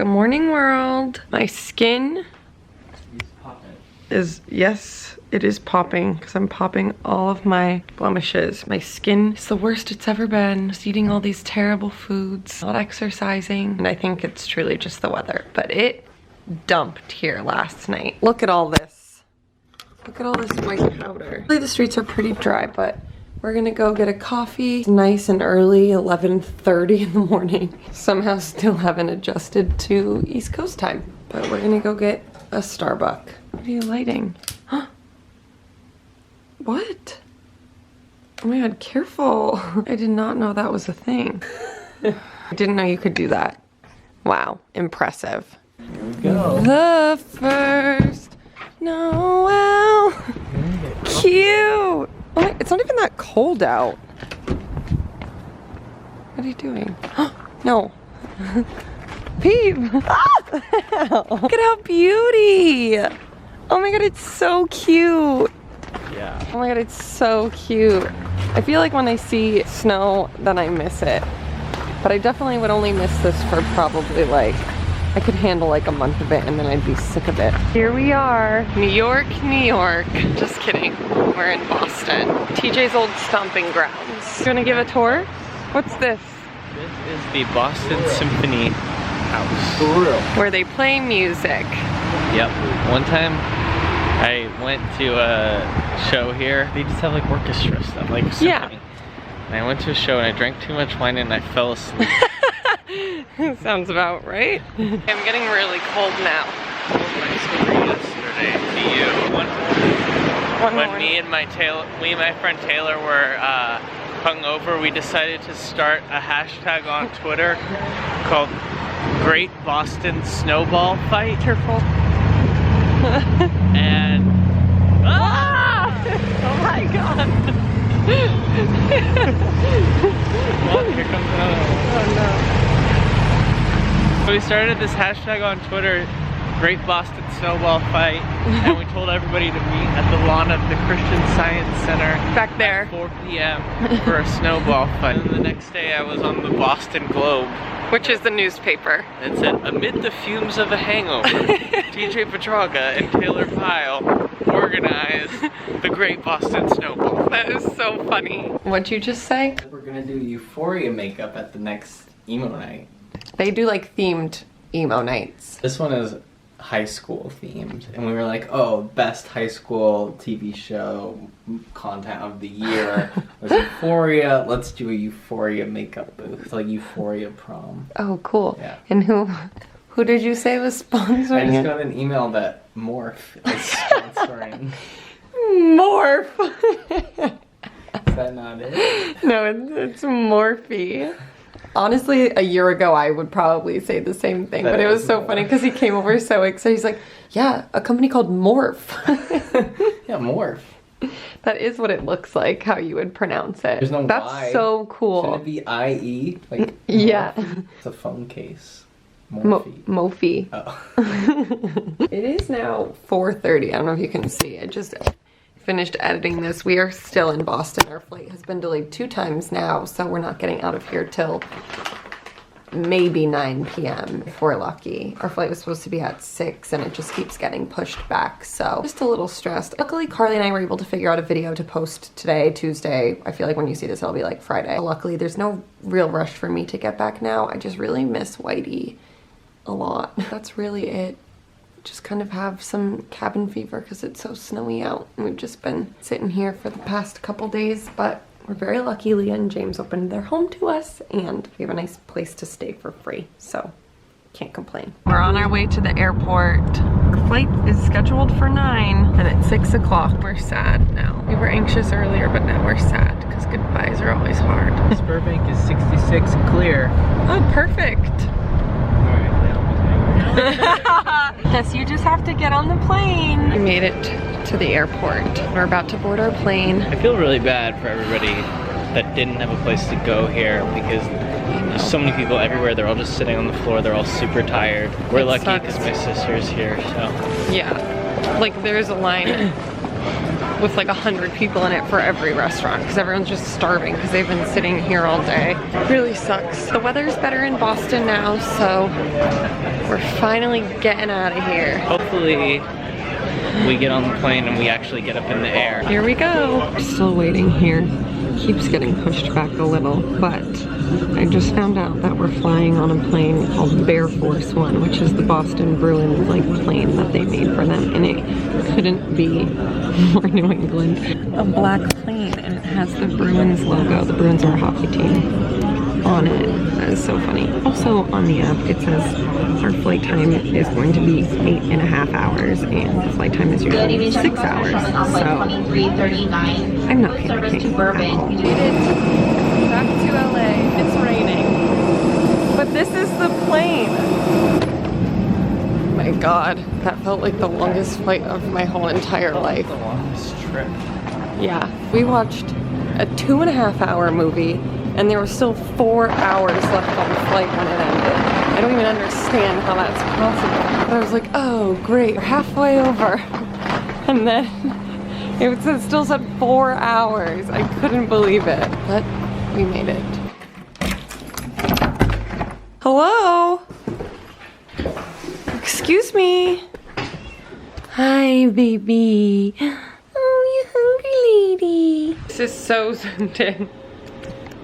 Good morning, world. My skin is, yes, it is popping because I'm popping all of my blemishes. My skin is the worst it's ever been. Just eating all these terrible foods, not exercising, and I think it's truly just the weather. But it dumped here last night. Look at all this. Look at all this white powder. Really, the streets are pretty dry, but we're gonna go get a coffee. It's nice and early, 11:30 in the morning. Somehow still haven't adjusted to East Coast time, but we're gonna go get a Starbucks. What are you lighting? Huh? What? Oh my god, careful. I did not know that was a thing. I didn't know you could do that. Wow, impressive. Here we go. The first Noel. Cute. Oh my, it's not even that cold out. What are you doing? No. Peep. Ah! Look at how beauty. Oh my god, it's so cute. Yeah. Oh my god, it's so cute. I feel like when I see snow, then I miss it. But I definitely would only miss this for probably like, I could handle like a month of it and then I'd be sick of it. Here we are, New York, New York. Just kidding, we're in Boston. TJ's old stomping grounds. You wanna give a tour? What's this? This is the Boston Symphony House. For real. Where they play music. Yep. One time I went to a show here. They just have like orchestra stuff, like symphony. Yeah. And I went to a show and I drank too much wine and I fell asleep. Sounds about right. I'm getting really cold now. My story yesterday to you. When me and my friend Taylor were hungover, we decided to start a hashtag on Twitter called Great Boston Snowball Fight. Careful. And Oh my god. well, here comes another one. Oh no. So we started this hashtag on Twitter, Great Boston Snowball Fight, and we told everybody to meet at the lawn of the Christian Science Center Back there. at 4 p.m. for a snowball fight. And the next day I was on the Boston Globe. Which is the newspaper. It said, amid the fumes of a hangover, TJ Petraga and Taylor Pyle organize the Great Boston Snowball. That is so funny. What'd you just say? We're gonna do Euphoria makeup at the next emo night. They do like themed emo nights. This one is high school themed, and we were like, oh, best high school TV show content of the year was Euphoria. Let's do a Euphoria makeup booth, like Euphoria prom. Oh, cool. Yeah. And who did you say was sponsoring I just it? got an email that Morph is sponsoring. Morph. Is that not it? No, it's Morphe. Honestly, a year ago, I would probably say the same thing, but it was so funny because he came over so excited. He's like, yeah, a company called Morph. Yeah, Morph. That is what it looks like, how you would pronounce it. There's no That's Y. so cool. Should it be IE? Like, Yeah. Morph? It's a phone case. Morphe. Mophie. Oh. It is now 4:30. I don't know if you can see. I just finished editing this. We are still in Boston. Our flight has been delayed 2 times now, so we're not getting out of here till maybe 9 p.m. if we're lucky. Our flight was supposed to be at 6 and it just keeps getting pushed back, so just a little stressed. Luckily, Carly and I were able to figure out a video to post today, Tuesday. I feel like when you see this, it'll be like Friday. Luckily, there's no real rush for me to get back now. I just really miss Whitey a lot. That's really it. Just kind of have some cabin fever because it's so snowy out. And we've just been sitting here for the past couple days, but we're very lucky. Leah and James opened their home to us and we have a nice place to stay for free, so can't complain. We're on our way to the airport. Our flight is scheduled for 9 and at 6 o'clock. We're sad now. We were anxious earlier, but now we're sad because goodbyes are always hard. Burbank is 66 clear. Oh, perfect. Guess you just have to get on the plane. We made it to the airport. We're about to board our plane. I feel really bad for everybody that didn't have a place to go here because there's so many people everywhere. They're all just sitting on the floor. They're all super tired. We're lucky because my sister's here, so. Yeah, like there's a line with like 100 people in it for every restaurant because everyone's just starving because they've been sitting here all day. Really sucks. The weather's better in Boston now, so we're finally getting out of here. Hopefully we get on the plane and we actually get up in the air. Here we go. Still waiting here. Keeps getting pushed back a little, but I just found out that we're flying on a plane called Bear Force One, which is the Boston Bruins like plane that they made for them, and it couldn't be more New England. A black plane, and it has the Bruins logo. The Bruins are a hockey team on it. That is so funny. Also on the app it says our flight time is going to be 8.5 hours and the flight time is usually 6 hours. So I'm not panicking at all. We made it back to LA. It's raining. But this is the plane. My God, that felt like the longest flight of my whole entire life. The longest trip. Yeah, we watched a 2.5 hour movie and there was still 4 hours left on the flight when it ended. I don't even understand how that's possible. But I was like, oh great, we're halfway over. And then it still said 4 hours. I couldn't believe it, but we made it. Hello? Excuse me. Hi, baby. Oh, you hungry lady. This is so zoomed in.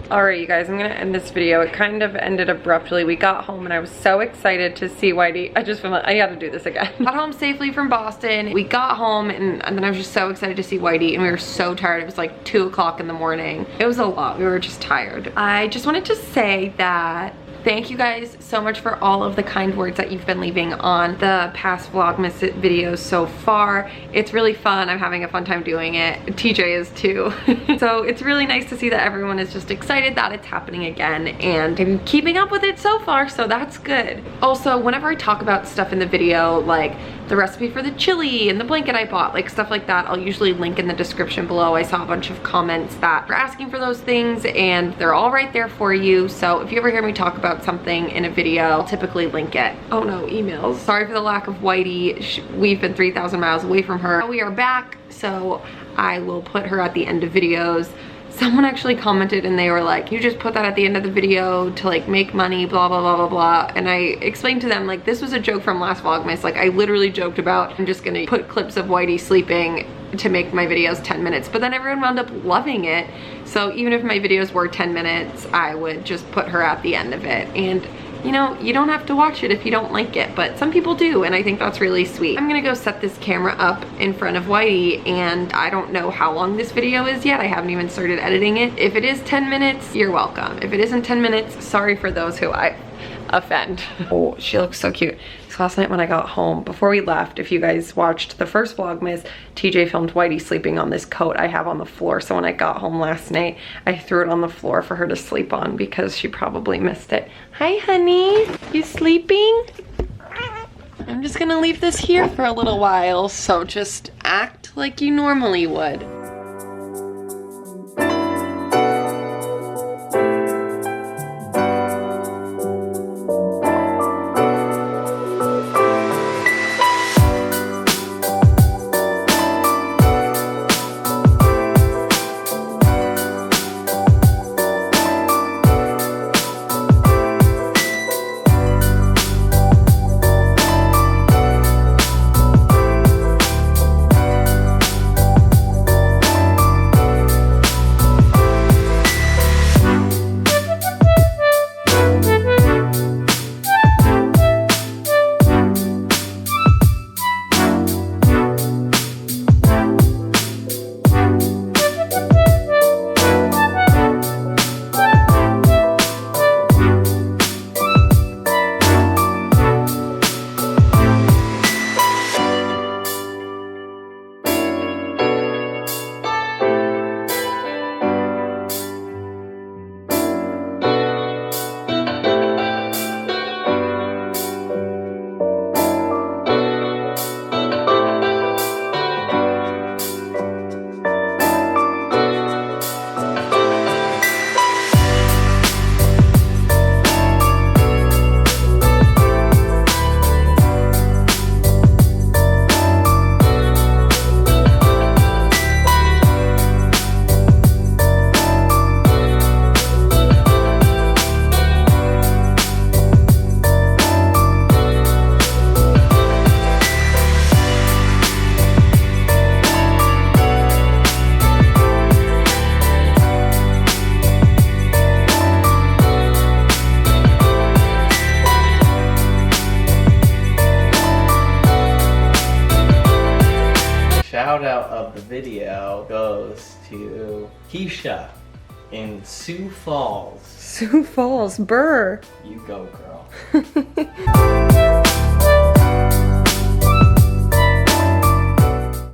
Alright you guys, I'm gonna end this video. It kind of ended abruptly. We got home and I was so excited to see Whitey. I just feel like I gotta do this again. Got home safely from Boston. We got home and then I was just so excited to see Whitey and we were so tired. It was like 2 o'clock in the morning. It was a lot. We were just tired. I just wanted to say that thank you guys so much for all of the kind words that you've been leaving on the past Vlogmas videos so far. It's really fun. I'm having a fun time doing it. TJ is too. So it's really nice to see that everyone is just excited that it's happening again and I'm keeping up with it so far, so that's good. Also, whenever I talk about stuff in the video, like the recipe for the chili and the blanket I bought, like stuff like that, I'll usually link in the description below. I saw a bunch of comments that were asking for those things and they're all right there for you. So if you ever hear me talk about something in a video, I'll typically link it. Oh no, emails. Sorry for the lack of Whitey. We've been 3,000 miles away from her. We are back, so I will put her at the end of videos. Someone actually commented and they were like, you just put that at the end of the video to like make money, blah, blah, blah, blah, blah. And I explained to them like, this was a joke from last Vlogmas. Like I literally joked about, I'm just gonna put clips of Whitey sleeping to make my videos 10 minutes, but then everyone wound up loving it. So even if my videos were 10 minutes, I would just put her at the end of it. And you know, you don't have to watch it if you don't like it, but some people do, and I think that's really sweet. I'm gonna go set this camera up in front of Whitey, and I don't know how long this video is yet. I haven't even started editing it. If it is 10 minutes, you're welcome. If it isn't 10 minutes, sorry for those who I offend. Oh, she looks so cute. So last night when I got home, before we left, if you guys watched the first Vlogmas, TJ filmed Whitey sleeping on this coat I have on the floor. So when I got home last night, I threw it on the floor for her to sleep on because she probably missed it. Hi, honey. You sleeping? I'm just gonna leave this here for a little while, so just act like you normally would. shout out of the video goes to Keisha in Sioux Falls. Sioux Falls, Burr. You go, girl.